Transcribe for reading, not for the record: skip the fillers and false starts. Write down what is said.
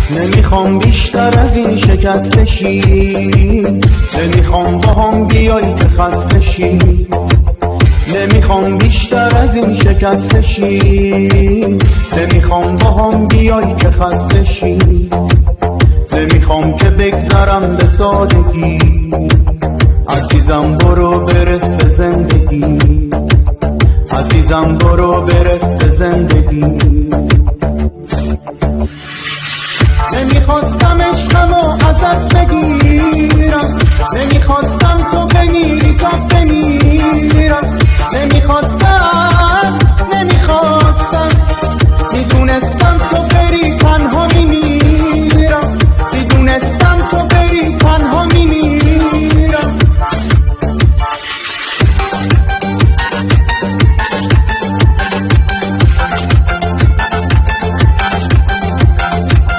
نمیخوام بیشتر از این شکست شی، نمیخوام با هم بیای که خسته شی، نمیخوام بیشتر از این شکست شی، نمیخوام با هم بیای که خسته شی، نمیخوام که بگذرم به سادگی، عزیزم برو برس به زندگی، عزیزم برو برس به زندگی. نمیخواستم عشقمو ازت بگیرم، نمیخواستم تو بمیری تا بمیرم، نمیخواستم